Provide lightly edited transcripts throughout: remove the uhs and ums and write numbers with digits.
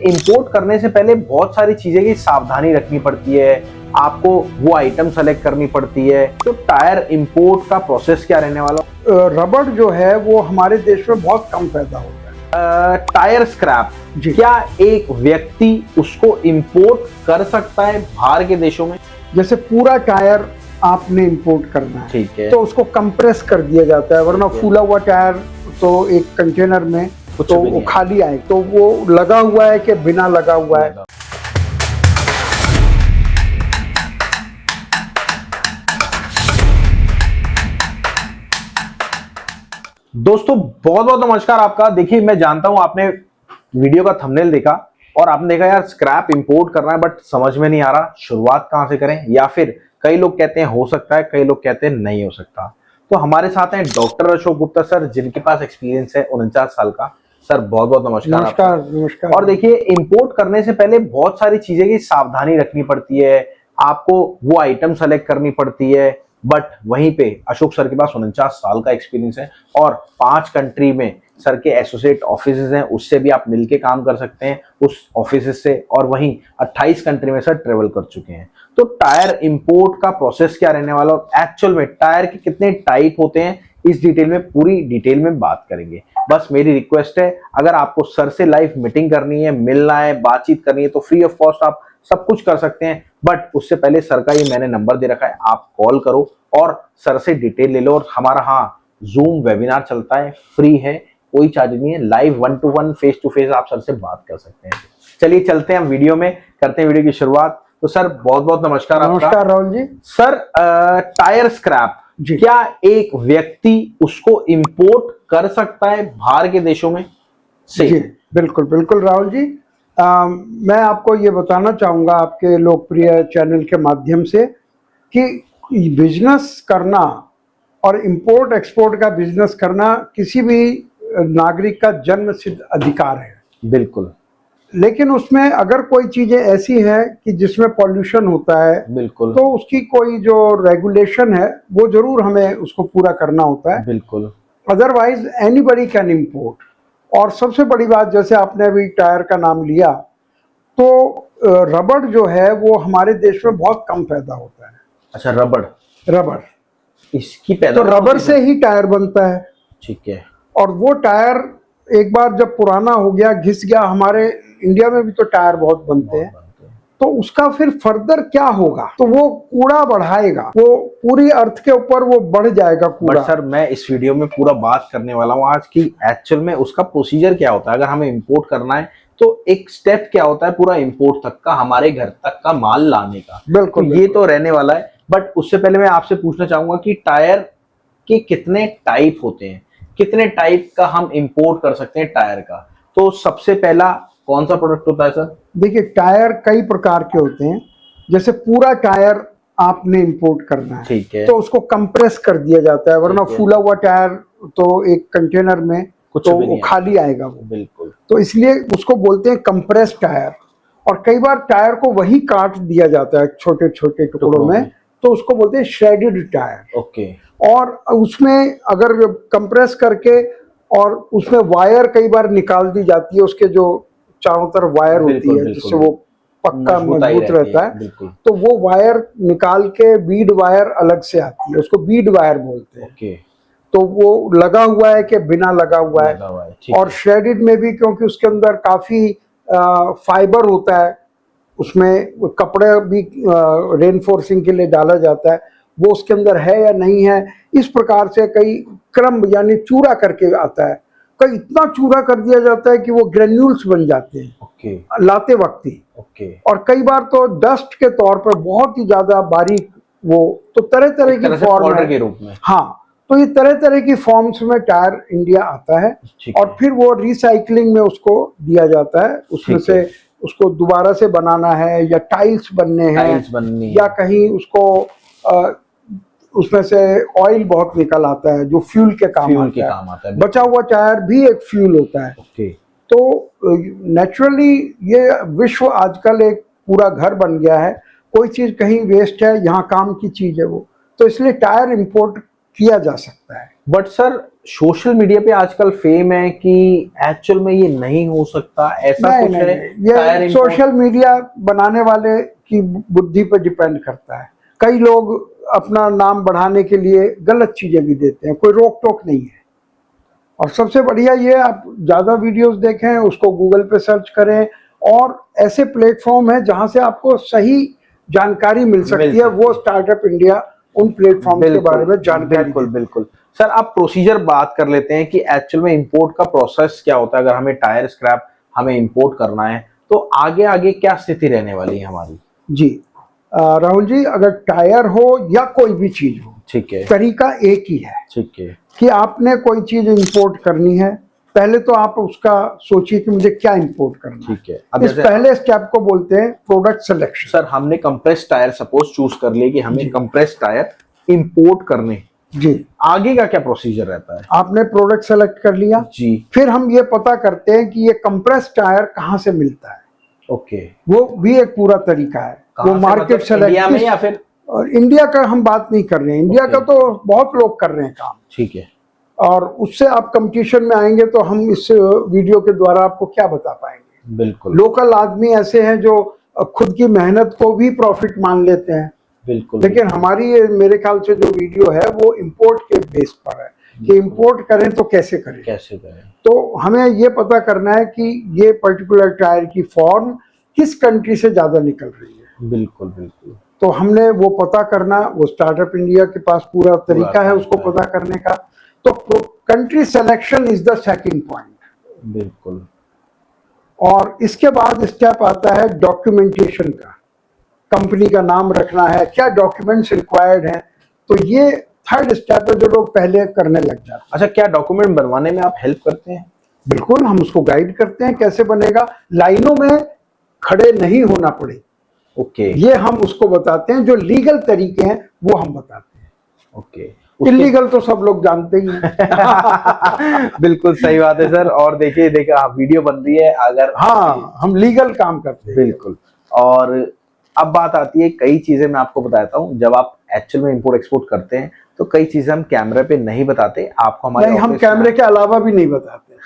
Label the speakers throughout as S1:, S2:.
S1: Import करने से पहले बहुत सारी चीजें की सावधानी रखनी पड़ती है, आपको वो आइटम सेलेक्ट करनी पड़ती है। तो टायर इंपोर्ट का प्रोसेस क्या रहने वाला?
S2: रबड़ जो है वो हमारे देश में बहुत कम पैदा होता है।
S1: टायर स्क्रैप
S2: जी।
S1: क्या एक व्यक्ति उसको इंपोर्ट कर सकता है बाहर के देशों में?
S2: जैसे पूरा टायर आपने इंपोर्ट करना है,
S1: ठीक है,
S2: तो उसको कंप्रेस कर दिया जाता है, वरना फूला हुआ टायर तो एक कंटेनर में
S1: कुछ
S2: तो
S1: भी
S2: वो
S1: नहीं
S2: खाली आए। तो वो लगा हुआ है कि बिना लगा हुआ है।
S1: दोस्तों बहुत बहुत नमस्कार आपका। देखिए, मैं जानता हूं आपने वीडियो का थंबनेल देखा और आपने देखा यार स्क्रैप इंपोर्ट करना है, बट समझ में नहीं आ रहा शुरुआत कहां से करें, या फिर कई लोग कहते हैं हो सकता है, कई लोग कहते हैं नहीं हो सकता। तो हमारे साथ हैं डॉक्टर अशोक गुप्ता सर, जिनके पास एक्सपीरियंस है 49 साल का। सर बहुत बहुत नमस्कार।
S2: नमस्कार नमस्कार।
S1: और देखिए, इंपोर्ट करने से पहले बहुत सारी चीजें की सावधानी रखनी पड़ती है, आपको वो आइटम सेलेक्ट करनी पड़ती है। बट वहीं पे अशोक सर के पास 49 साल का एक्सपीरियंस है और 5 कंट्री में सर के एसोसिएट ऑफिस हैं, उससे भी आप मिलके काम कर सकते हैं उस ऑफिस से। और वहीं 28 कंट्री में सर ट्रेवल कर चुके हैं। तो टायर इंपोर्ट का प्रोसेस क्या रहने वाला और एक्चुअल में टायर के कितने टाइप होते हैं, इस डिटेल में पूरी डिटेल में बात करेंगे। बस मेरी रिक्वेस्ट है, अगर आपको सर से लाइव मीटिंग करनी है, मिलना है, बातचीत करनी है, तो फ्री ऑफ कॉस्ट आप सब कुछ कर सकते हैं। बट उससे पहले सर का ये मैंने नंबर दे रखा है, आप कॉल करो और सर से डिटेल ले लो। और हमारा जूम वेबिनार चलता है, फ्री है, कोई चार्ज नहीं है। Live 1 to 1 face to face आप सर से बात कर सकते हैं। चलिए चलते हैं हम वीडियो में, करते हैं वीडियो की शुरुआत। तो सर बहुत बहुत नमस्कार आपका।
S2: नमस्कार Rahul ji.
S1: Sir tyre scrap क्या एक व्यक्ति उसको इंपोर्ट कर सकता है बाहर के देशों में से?
S2: जी बिल्कुल बिल्कुल राहुल जी। मैं आपको ये बताना चाहूँगा आपके लोकप्रिय चैनल के माध्यम से कि बिजनेस करना और इंपोर्ट एक्सपोर्ट का बिजनेस करना किसी भी नागरिक का जन्म सिद्ध अधिकार है।
S1: बिल्कुल।
S2: लेकिन उसमें अगर कोई चीज़ें ऐसी हैं कि जिसमें पॉल्यूशन होता है,
S1: बिल्कुल,
S2: तो उसकी कोई जो रेगुलेशन है वो जरूर हमें उसको पूरा करना होता है।
S1: बिल्कुल।
S2: Otherwise anybody can import. और सबसे बड़ी बात, जैसे आपने अभी टायर का नाम लिया, तो रबड़ जो है वो हमारे देश में बहुत कम पैदा होता है।
S1: अच्छा, रबड़
S2: रबड़
S1: इसकी
S2: तो
S1: पैदा
S2: रबड़ से ही टायर बनता है।
S1: ठीक है।
S2: और वो टायर एक बार जब पुराना हो गया, घिस गया, हमारे इंडिया में भी तो टायर बहुत बनते हैं, तो उसका फिर फर्दर क्या होगा? तो वो कूड़ा बढ़ाएगा, वो पूरी अर्थ के ऊपर वो बढ़ जाएगा कूड़ा।
S1: सर मैं इस वीडियो में पूरा बात करने वाला हूँ आज की एक्चुअल में उसका प्रोसीजर क्या होता है, अगर हमें इंपोर्ट करना है तो एक स्टेप क्या होता है पूरा इंपोर्ट तक का, हमारे घर तक का माल लाने का।
S2: बिल्कुल,
S1: तो ये तो रहने वाला है। बट उससे पहले मैं आपसे पूछना चाहूंगा कि टायर के कितने टाइप होते हैं, कितने टाइप का हम इंपोर्ट कर सकते हैं टायर का? तो सबसे पहला कौन सा प्रोडक्ट होता है सर?
S2: देखिए, टायर कई प्रकार के होते हैं। जैसे पूरा टायर आपने इंपोर्ट करना है,
S1: ठीक है,
S2: तो उसको कंप्रेस कर दिया जाता है, वरना फूला हुआ टायर तो एक कंटेनर में
S1: कुछ
S2: तो
S1: भी
S2: वो
S1: नहीं
S2: खाली आएगा वो।
S1: बिल्कुल।
S2: तो इसलिए उसको बोलते हैं कंप्रेस टायर। और कई बार टायर को वही काट दिया जाता है छोटे छोटे टुकड़ों में, तो उसको बोलते हैं श्रेडेड टायर।
S1: ओके।
S2: और उसमें अगर कंप्रेस करके और उसमें वायर कई बार निकाल दी जाती है, उसके जो चारों तरफ वायर होती है जिससे वो पक्का मजबूत रहता है, तो वो वायर निकाल के बीड वायर अलग से आती है, उसको बीड वायर बोलते हैं।
S1: ओके।
S2: तो वो लगा हुआ है कि बिना लगा हुआ है। और श्रेडेड में भी, क्योंकि उसके अंदर काफी फाइबर होता है, उसमें कपड़े भी रेनफोर्सिंग के लिए डाला जाता है, वो उसके अंदर है या नहीं है, इस प्रकार से कई क्रम यानी चूरा करके आता है। कई इतना चूरा कर दिया जाता है कि वो ग्रेन्यूल्स बन जाते हैं लाते वक्त ही। और कई बार तो डस्ट के तौर पर बहुत ही ज्यादा बारीक, वो तो तरह तरह की फॉर्म है
S1: के रूप में।
S2: हाँ, तो ये तरह तरह की फॉर्म्स में टायर इंडिया आता है। और फिर वो रिसाइकलिंग में उसको दिया जाता है, उसमें से उसको दोबारा से बनाना है, या टाइल्स बनने हैं, या कहीं उसको उसमें से ऑयल बहुत निकल आता है जो फ्यूल के काम आता है। बचा हुआ टायर भी एक फ्यूल होता है। तो नेचुरली ये विश्व आजकल एक पूरा घर बन गया है, कोई चीज कहीं वेस्ट है, यहाँ काम की चीज है वो, तो इसलिए टायर इंपोर्ट किया जा सकता है।
S1: बट सर सोशल मीडिया पे आजकल फेम है कि एक्चुअल में ये नहीं हो सकता, ऐसा
S2: नहीं
S1: कुछ
S2: नहीं
S1: है?
S2: नहीं,
S1: टायर
S2: ये
S1: इंपोर्ट
S2: सोशल मीडिया बनाने वाले की बुद्धि पर डिपेंड करता है। कई लोग अपना नाम बढ़ाने के लिए गलत चीजें भी देते हैं, कोई रोक टोक नहीं है। और सबसे बढ़िया ये, आप ज्यादा वीडियोस देखें, उसको गूगल पे सर्च करें, और ऐसे प्लेटफॉर्म है जहां से आपको सही जानकारी मिल सकती है, वो स्टार्टअप इंडिया उन प्लेटफॉर्म के बारे में जानकारी
S1: बिल्कुल
S2: देती है।
S1: बिल्कुल। सर आप प्रोसीजर बात कर लेते हैं कि एक्चुअल में इंपोर्ट का प्रोसेस क्या होता है। अगर हमें टायर स्क्रैप हमें इंपोर्ट करना है तो आगे आगे क्या स्थिति रहने वाली है हमारी?
S2: जी राहुल जी, अगर टायर हो या कोई भी चीज हो,
S1: ठीक है।
S2: तरीका एक ही है
S1: ठीक है।
S2: कि आपने कोई चीज इंपोर्ट करनी है, पहले तो आप उसका सोचिए कि मुझे क्या इंपोर्ट करना है।
S1: ठीक है। अब
S2: इस
S1: जैसे
S2: पहले स्टेप को बोलते हैं प्रोडक्ट सिलेक्शन।
S1: सर हमने कंप्रेस टायर सपोज चूज कर लिए कि हमें
S2: जी
S1: कंप्रेस टायर इंपोर्ट करने,
S2: जी,
S1: आगे का क्या प्रोसीजर रहता है?
S2: आपने प्रोडक्ट सेलेक्ट कर लिया,
S1: जी।
S2: फिर हम ये पता करते हैं कि ये कंप्रेस टायर कहाँ से मिलता है।
S1: ओके।
S2: वो भी एक पूरा तरीका है। वो
S1: कहाँ से,
S2: मार्केट
S1: मतलब इंडिया में
S2: सेलेक्ट,
S1: या फिर?
S2: और इंडिया का हम बात नहीं कर रहे हैं, इंडिया
S1: ओके।
S2: का तो बहुत लोग कर रहे हैं काम।
S1: ठीक है।
S2: और उससे आप कंपटीशन में आएंगे तो हम इस वीडियो के द्वारा आपको क्या बता पाएंगे।
S1: बिल्कुल
S2: लोकल आदमी ऐसे हैं जो खुद की मेहनत को भी प्रॉफिट मान लेते हैं,
S1: बिल्कुल।
S2: लेकिन हमारी ये मेरे ख्याल से जो वीडियो है वो इंपोर्ट के बेस पर है कि इंपोर्ट करें तो कैसे करें।
S1: कैसे करें?
S2: तो हमें ये पता करना है कि ये पर्टिकुलर टायर की फॉर्म किस कंट्री से ज्यादा निकल रही है।
S1: बिल्कुल बिल्कुल।
S2: तो हमने वो पता करना, वो स्टार्टअप इंडिया के पास पूरा तरीका है उसको पता करने का। तो country selection is the second point.
S1: बिल्कुल।
S2: और इसके बाद स्टेप आता है डॉक्यूमेंटेशन का, कंपनी का नाम रखना है, क्या डॉक्यूमेंट्स रिक्वायर्ड हैं। तो ये थर्ड स्टेप है जो लोग पहले करने लग जाते हैं।
S1: अच्छा, क्या डॉक्यूमेंट बनवाने में आप हेल्प करते हैं?
S2: बिल्कुल, हम उसको गाइड करते हैं कैसे बनेगा, लाइनों में खड़े नहीं होना पड़े।
S1: ओके।
S2: ये हम उसको बताते हैं, जो लीगल तरीके हैं वो हम बताते हैं।
S1: ओके।
S2: इलीगल तो सब लोग जानते ही हैं।
S1: बिल्कुल सही बात है सर। और देखिए आप वीडियो बन रही है, अगर
S2: हाँ, हम लीगल काम करते हैं।
S1: बिल्कुल। और अब बात आती है, कई चीजें मैं आपको बताता हूँ, जब आप एक्चुअल में इंपोर्ट एक्सपोर्ट करते हैं तो कई चीजें हम कैमरे पे नहीं बताते आपको, हमारे
S2: नहीं, हम
S1: ऑफिस
S2: कैमरे के अलावा भी नहीं बताते।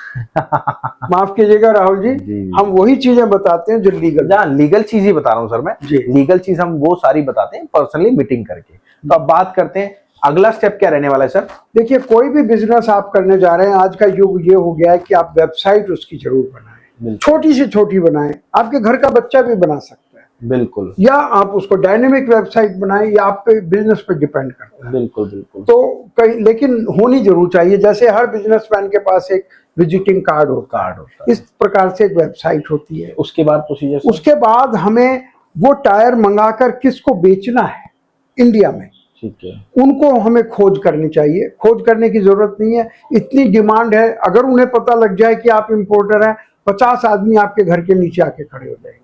S2: माफ कीजिएगा राहुल जी, हम वही चीजें बताते हैं जो लीगल।
S1: जहाँ लीगल चीज ही बता रहा हूँ सर मैं, लीगल चीज हम वो सारी बताते हैं पर्सनली मीटिंग करके। तो अब बात करते हैं अगला स्टेप क्या रहने वाला है सर?
S2: देखिए, कोई भी बिजनेस आप करने जा रहे हैं, आज का युग ये हो गया है कि आप वेबसाइट उसकी जरूर बनाएं, छोटी से छोटी बनाएं, आपके घर का बच्चा भी बना सकता है।
S1: बिल्कुल।
S2: या आप उसको डायनेमिक वेबसाइट बनाएं, या आप पे बिजनेस पे डिपेंड करता है।
S1: बिल्कुल बिल्कुल।
S2: तो कई, लेकिन होनी जरूर चाहिए। जैसे हर बिजनेसमैन के पास एक विजिटिंग कार्ड होता है, इस प्रकार से एक वेबसाइट होती है।
S1: उसके बाद प्रोसीजर?
S2: उसके बाद हमें वो टायर मंगाकर किसको बेचना है इंडिया में,
S1: ठीक है,
S2: उनको हमें खोज करनी चाहिए। खोज करने की जरूरत नहीं है, इतनी डिमांड है। अगर उन्हें पता लग जाए कि आप इंपोर्टर हैं, 50 आदमी आपके घर के नीचे आके खड़े हो जाएंगे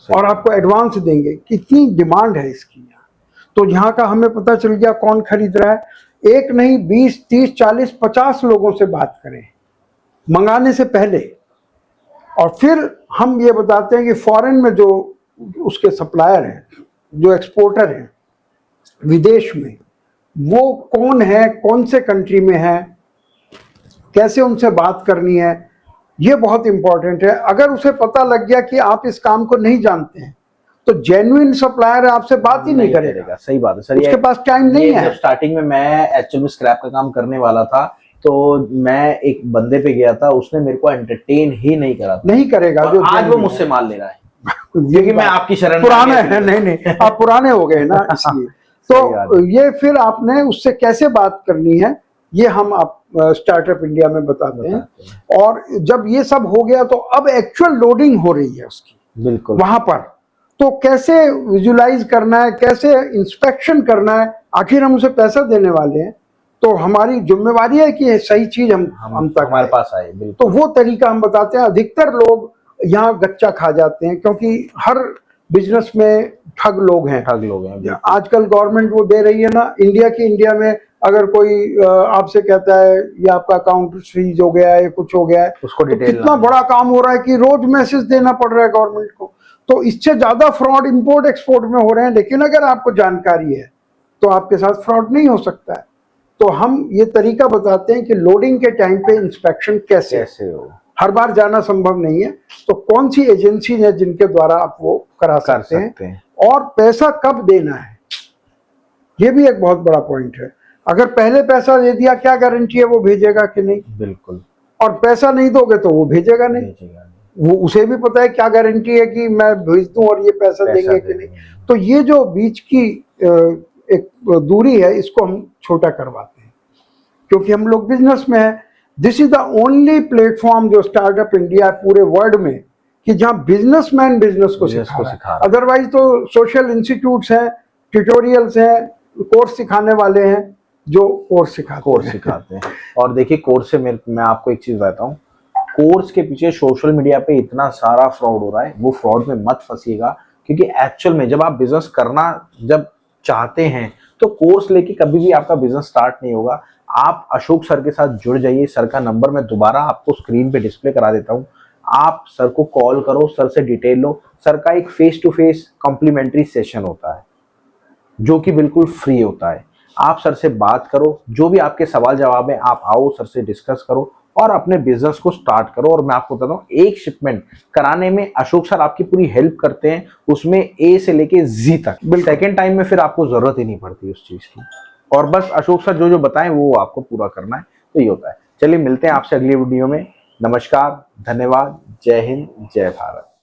S2: और आपको एडवांस देंगे। कितनी डिमांड है इसकी यहाँ। तो यहाँ का हमें पता चल गया कौन खरीद रहा है। एक नहीं, 20, 30, 40, 50 लोगों से बात करें मंगाने से पहले। और फिर हम ये बताते हैं कि फॉरेन में जो उसके सप्लायर हैं, जो एक्सपोर्टर हैं विदेश में, वो कौन है, कौन से कंट्री में है, कैसे उनसे बात करनी है, ये बहुत इंपॉर्टेंट है। अगर उसे पता लग गया कि आप इस काम को नहीं जानते हैं तो जेन्युइन सप्लायर आपसे बात ही नहीं करेगा।
S1: सही बात है सर,
S2: उसके पास टाइम नहीं है।
S1: जब स्टार्टिंग में मैं एक्चुअल में स्क्रैप का काम करने वाला था तो मैं एक बंदे पे गया था, उसने मेरे को एंटरटेन ही नहीं करा था।
S2: नहीं करेगा जो
S1: आज वो मुझसे माल ले रहा है
S2: क्योंकि
S1: मैं आपकी शरण
S2: पुराने हैं। नहीं, आप पुराने हो गए ना, इसलिए। तो ये फिर आपने उससे कैसे बात करनी है, ये हम आप स्टार्टअप इंडिया में बताते हैं। और जब ये सब हो गया तो अब एक्चुअल लोडिंग हो रही है उसकी, बिल्कुल वहां पर। तो कैसे विजुलाइज करना है, कैसे इंस्पेक्शन करना है, आखिर हम उसे पैसा देने वाले हैं, तो हमारी जिम्मेवारी है कि सही चीज हम तक
S1: हमारे पास आए।
S2: तो वो तरीका हम बताते हैं। अधिकतर लोग यहाँ गच्चा खा जाते हैं, क्योंकि हर बिजनेस में ठग लोग हैं। आजकल गवर्नमेंट वो दे रही है ना, इंडिया में अगर कोई आपसे कहता है ये आपका अकाउंट फ्रीज हो गया है, कुछ हो गया है, उसको तो कितना बड़ा काम हो रहा है कि रोज मैसेज देना पड़ रहा है गवर्नमेंट को। तो इससे ज्यादा फ्रॉड इंपोर्ट एक्सपोर्ट में हो रहे हैं। लेकिन अगर आपको जानकारी है तो आपके साथ फ्रॉड नहीं हो सकता है। तो तो हम ये तरीका बताते हैं कि लोडिंग के टाइम पे इंस्पेक्शन कैसे
S1: कैसे हो
S2: हर बार जाना संभव नहीं है, तो कौन सी एजेंसी है जिनके द्वारा आप वो करा
S1: कर
S2: सकते हैं,
S1: सकते हैं।
S2: और पैसा कब देना है, ये भी एक बहुत बड़ा पॉइंट है। अगर पहले पैसा दे दिया, क्या गारंटी है वो भेजेगा कि नहीं,
S1: बिल्कुल
S2: और पैसा नहीं दोगे तो वो भेजेगा नहीं,
S1: भेजेगा नहीं।
S2: वो उसे भी पता है क्या गारंटी है कि मैं भेज दूं और ये पैसा देंगे कि नहीं। तो ये जो बीच की एक दूरी है, इसको हम छोटा करवाते हैं, क्योंकि हम लोग बिजनेस में है। This is the only platform जो स्टार्टअप इंडिया पूरे वर्ल्ड में कि जहां बिजनेसमैन बिजनेस को सिखा रहा है। अदरवाइज तो सोशल इंस्टीट्यूट्स हैं, ट्यूटोरियल्स हैं, कोर्स सिखाने वाले हैं जो कोर्स सिखाते हैं।
S1: और देखिए कोर्स से मैं आपको एक चीज बताता हूँ, कोर्स के पीछे सोशल मीडिया पे इतना सारा फ्रॉड हो रहा है, वो फ्रॉड में मत फंसिएगा, क्योंकि एक्चुअल में जब आप बिजनेस करना जब चाहते हैं तो कोर्स लेके कभी भी आपका बिजनेस स्टार्ट नहीं होगा। आप अशोक सर के साथ जुड़ जाइए। सर का नंबर मैं दोबारा आपको स्क्रीन पे डिस्प्ले करा देता हूँ। आप सर को कॉल करो, सर से डिटेल लो। सर का एक face to face complimentary session होता है जो कि बिल्कुल फ्री होता है। आप सर से बात करो, जो भी आपके सवाल जवाब है आप आओ सर से डिस्कस करो और अपने बिजनेस को स्टार्ट करो। और मैं आपको बताता हूँ, एक शिपमेंट कराने में अशोक सर आपकी पूरी हेल्प करते हैं, उसमें ए से लेके जी तक। सेकेंड टाइम में फिर आपको जरूरत ही नहीं पड़ती उस चीज की, और बस अशोक सर जो जो बताएं वो आपको पूरा करना है। तो ये होता है। चलिए मिलते हैं आपसे अगली वीडियो में। नमस्कार, धन्यवाद, जय हिंद, जय भारत।